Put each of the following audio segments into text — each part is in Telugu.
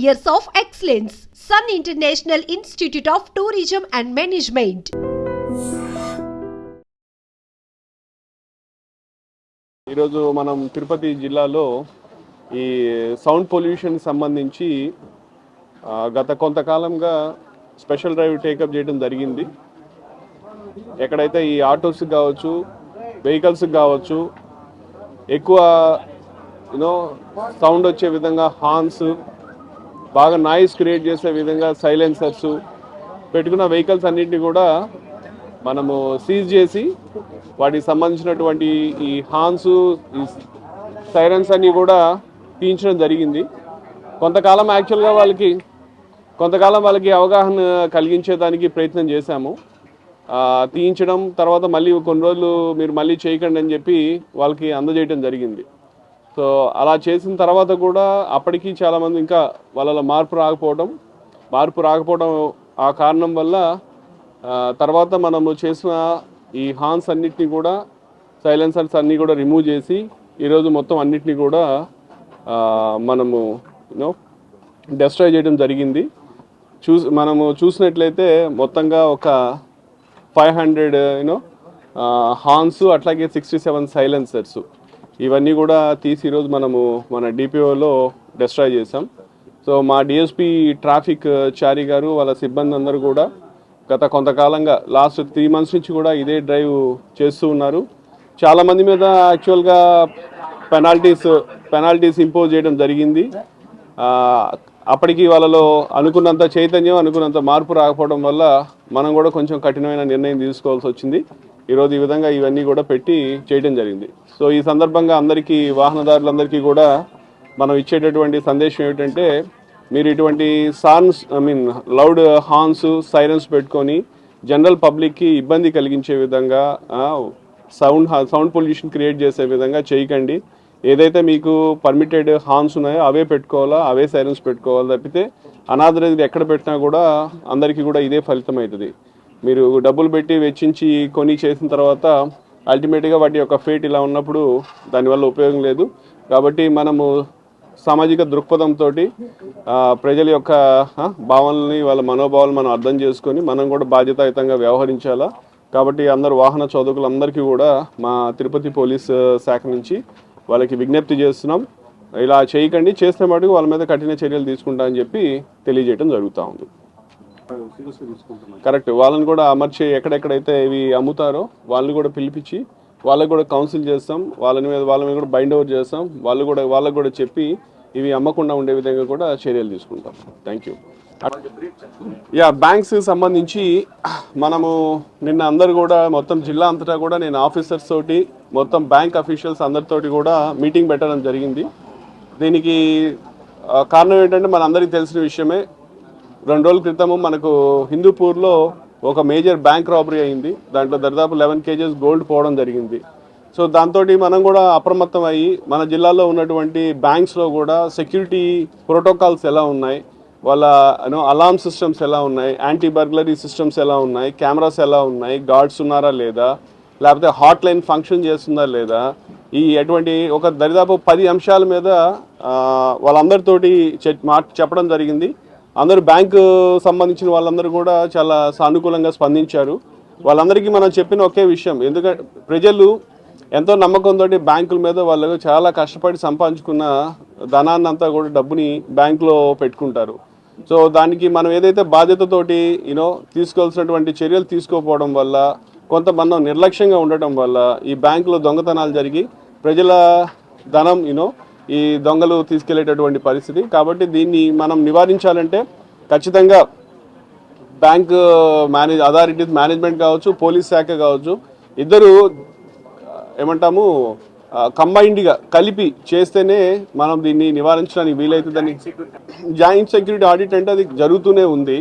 years of excellence. Sun International Institute of Tourism and Management. ఈరోజు మనం తిరుపతి జిల్లాలో ఈ సౌండ్ పొల్యూషన్ సంబంధించి గత కొంతకాలంగా స్పెషల్ డ్రైవ్ టేకప్ చేయడం జరిగింది. ఎక్కడైతే ఈ ఆటోస్కి కావచ్చు, వెహికల్స్కి కావచ్చు, ఎక్కువ సౌండ్ వచ్చే విధంగా హార్న్స్, బాగా నాయిస్ క్రియేట్ చేసే విధంగా సైలెన్సర్స్ పెట్టుకున్న వెహికల్స్ అన్నింటినీ కూడా మనము సీజ్ చేసి వాటికి సంబంధించినటువంటి ఈ హార్న్స్, ఈ సైరన్స్ అన్నీ కూడా తీయించడం జరిగింది. కొంతకాలం వాళ్ళకి అవగాహన కలిగించేదానికి ప్రయత్నం చేశాము. తీయించడం తర్వాత మళ్ళీ కొన్ని రోజులు మీరు మళ్ళీ చేయకండి అని చెప్పి వాళ్ళకి అందజేయడం జరిగింది. సో అలా చేసిన తర్వాత కూడా అప్పటికి చాలామంది ఇంకా వాళ్ళ మార్పు రాకపోవడం ఆ కారణం వల్ల తర్వాత మనము చేసిన ఈ హార్న్స్ అన్నిటినీ కూడా, సైలెన్సర్స్ అన్నీ కూడా రిమూవ్ చేసి ఈరోజు మొత్తం అన్నిటినీ కూడా మనము డెస్ట్రాయ్ చేయడం జరిగింది. మనము చూసినట్లయితే మొత్తంగా ఒక 500 హార్న్స్, అట్లాగే 67 సైలెన్సర్స్, ఇవన్నీ కూడా తీసి ఈరోజు మనము మన డిపిఓలో డెస్ట్రాయ్ చేసాం. సో మా డిఎస్పీ ట్రాఫిక్ చారి గారు వాళ్ళ సిబ్బంది అందరూ కూడా గత కొంతకాలంగా లాస్ట్ 3 months నుంచి కూడా ఇదే డ్రైవ్ చేస్తూ ఉన్నారు. చాలామంది మీద యాక్చువల్గా పెనాల్టీస్ ఇంపోజ్ చేయడం జరిగింది. అప్పటికి వాళ్ళలో అనుకున్నంత చైతన్యం, అనుకున్నంత మార్పు రాకపోవడం వల్ల మనం కూడా కొంచెం కఠినమైన నిర్ణయం తీసుకోవాల్సి వచ్చింది. ఈరోజు ఈ విధంగా ఇవన్నీ కూడా పెట్టి చేయడం జరిగింది. సో ఈ సందర్భంగా అందరికీ, వాహనదారులందరికీ కూడా మనం ఇచ్చేటటువంటి సందేశం ఏమిటంటే, మీరు ఇటువంటి లౌడ్ హార్న్స్, సైరన్స్ పెట్టుకొని జనరల్ పబ్లిక్కి ఇబ్బంది కలిగించే విధంగా, సౌండ్ పొల్యూషన్ క్రియేట్ చేసే విధంగా చేయకండి. ఏదైతే మీకు పర్మిటెడ్ హార్న్స్ ఉన్నాయో అవే పెట్టుకోవాలా, అవే సైరన్స్ పెట్టుకోవాలి తప్పితే అనాథరైజ్డ్ ఎక్కడ పెట్టినా కూడా అందరికీ కూడా ఇదే ఫలితం అవుతుంది. మీరు డబ్బులు పెట్టి వెచ్చించి కొని చేసిన తర్వాత అల్టిమేట్గా వాటి యొక్క ఫేట్ ఇలా ఉన్నప్పుడు దానివల్ల ఉపయోగం లేదు. కాబట్టి మనము సామాజిక దృక్పథంతో ప్రజల యొక్క భావనల్ని, వాళ్ళ మనోభావాలు మనం అర్థం చేసుకొని మనం కూడా బాధ్యతాయుతంగా వ్యవహరించాలా. కాబట్టి అందరు వాహన చోదకులందరికీ కూడా మా తిరుపతి పోలీస్ శాఖ నుంచి వాళ్ళకి విజ్ఞప్తి చేస్తున్నాం, ఇలా చేయకండి, చేస్తే మటుకు వాళ్ళ మీద కఠిన చర్యలు తీసుకుంటామని చెప్పి తెలియజేయడం జరుగుతూ ఉంది. కరెక్ట్, వాళ్ళని కూడా అమర్చి ఎక్కడెక్కడైతే ఇవి అమ్ముతారో వాళ్ళని కూడా పిలిపించి వాళ్ళకి కూడా కౌన్సిల్ చేస్తాం, వాళ్ళ మీద కూడా బైండ్ ఓవర్ చేస్తాం, వాళ్ళకు కూడా చెప్పి ఇవి అమ్మకుండా ఉండే విధంగా కూడా చర్యలు తీసుకుంటాం. Thank you. బ్యాంక్స్ సంబంధించి మనము నిన్న అందరు కూడా మొత్తం జిల్లా అంతటా కూడా నేను ఆఫీసర్స్ తోటి, మొత్తం బ్యాంక్ అఫీషియల్స్ అందరితోటి కూడా మీటింగ్ పెట్టడం జరిగింది. దీనికి కారణం ఏంటంటే మనందరికీ తెలిసిన విషయమే, 2 రోజుల క్రితము మనకు హిందూపూర్లో ఒక మేజర్ బ్యాంక్ రాబరీ అయింది. దాంట్లో దాదాపు 11 kgs గోల్డ్ పోవడం జరిగింది. సో దాంతో మనం కూడా అప్రమత్తం అయ్యి మన జిల్లాలో ఉన్నటువంటి బ్యాంక్స్లో కూడా సెక్యూరిటీ ప్రోటోకాల్స్ ఎలా ఉన్నాయి, వాళ్ళ అలార్మ్ సిస్టమ్స్ ఎలా ఉన్నాయి, యాంటీ బర్గ్లరీ సిస్టమ్స్ ఎలా ఉన్నాయి, కెమెరాస్ ఎలా ఉన్నాయి, గార్డ్స్ ఉన్నారా లేదా, లేకపోతే హాట్ లైన్ ఫంక్షన్ చేస్తుందా లేదా, ఈ అటువంటి ఒక దరిదాపు 10 అంశాల మీద వాళ్ళందరితోటి చెప్పడం జరిగింది. అందరూ బ్యాంకు సంబంధించిన వాళ్ళందరూ కూడా చాలా సానుకూలంగా స్పందించారు. వాళ్ళందరికీ మనం చెప్పిన ఒకే విషయం, ఎందుకంటే ప్రజలు ఎంతో నమ్మకంతో బ్యాంకుల మీద వాళ్ళు చాలా కష్టపడి సంపాదించుకున్న ధనాన్ని అంతా కూడా డబ్బుని బ్యాంకులో పెట్టుకుంటారు. సో దానికి మనం ఏదైతే బాధ్యతతోటి తీసుకోవాల్సినటువంటి చర్యలు తీసుకోకపోవడం వల్ల, కొంతమంది నిర్లక్ష్యంగా ఉండటం వల్ల ఈ బ్యాంకులో దొంగతనాలు జరిగి ప్రజల ధనం ఈ దొంగలు తీసుకెళ్లేటటువంటి పరిస్థితి. కాబట్టి దీన్ని మనం నివారించాలంటే ఖచ్చితంగా బ్యాంక్ అథారిటీస్, మేనేజ్మెంట్ కావచ్చు, పోలీస్ శాఖ కావచ్చు, ఇద్దరు కంబైన్డ్గా కలిపి చేస్తేనే మనం దీన్ని నివారించడానికి వీలవుతుందని. జాయింట్ సెక్యూరిటీ ఆడిట్ అంటే అది జరుగుతూనే ఉంది.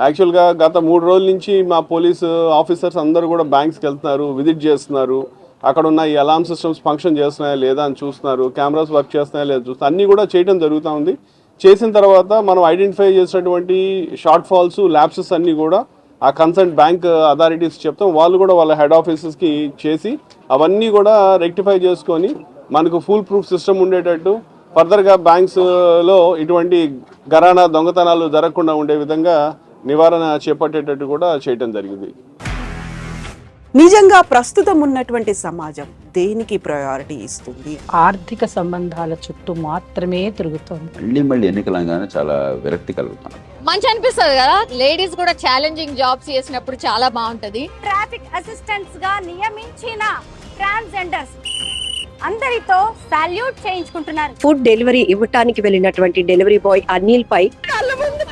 యాక్చువల్గా గత 3 రోజుల నుంచి మా పోలీసు ఆఫీసర్స్ అందరూ కూడా బ్యాంక్స్కి వెళ్తున్నారు, విజిట్ చేస్తున్నారు, అక్కడ ఉన్న ఈ అలార్మ్ సిస్టమ్స్ ఫంక్షన్ చేస్తున్నాయా లేదా అని చూస్తున్నారు, కెమెరాస్ వర్క్ చేస్తున్నాయా లేదా చూస్తున్నారు, అన్నీ కూడా చేయడం జరుగుతూ ఉంది. చేసిన తర్వాత మనం ఐడెంటిఫై చేసినటువంటి షార్ట్ ఫాల్స్, ల్యాప్సెస్ అన్నీ కూడా ఆ కన్సర్న్ బ్యాంక్ అథారిటీస్ చెప్తాం, వాళ్ళు కూడా వాళ్ళ హెడ్ ఆఫీసెస్కి చేసి అవన్నీ కూడా రెక్టిఫై చేసుకొని మనకు ఫుల్ ప్రూఫ్ సిస్టమ్ ఉండేటట్టు ఫర్దర్గా బ్యాంక్స్లో ఇటువంటి ఘరానా దొంగతనాలు జరగకుండా ఉండే విధంగా నివారణ చేపట్టేటట్టు కూడా చేయటం జరిగింది. నిజంగా ప్రస్తుతం ఉన్నటువంటి సమాజం దేనికి ప్రయారిటీ ఇస్తుంది? ఆర్థిక సంబంధాల చుట్టూ మాత్రమే తిరుగుతోంది. మళ్ళీ ఎన్నికలంగానే చాలా విరక్తి కలుగుతాను. మంచి అనిపిస్తుంది కదా, లేడీస్ కూడా ఛాలెంజింగ్ జాబ్స్ చేసినప్పుడు చాలా బాగుంటది. ట్రాఫిక్ అసిస్టెంట్స్ గా నియమించిన ట్రాన్స్జెండర్స్ అందరితో సాల్యూట్ చేయించుకుంటున్నారు. ఫుడ్ డెలివరీ ఇవ్వటానికి వెళ్ళినటువంటి డెలివరీ బాయ్ అనిల్ పై కళ్ళ ముందు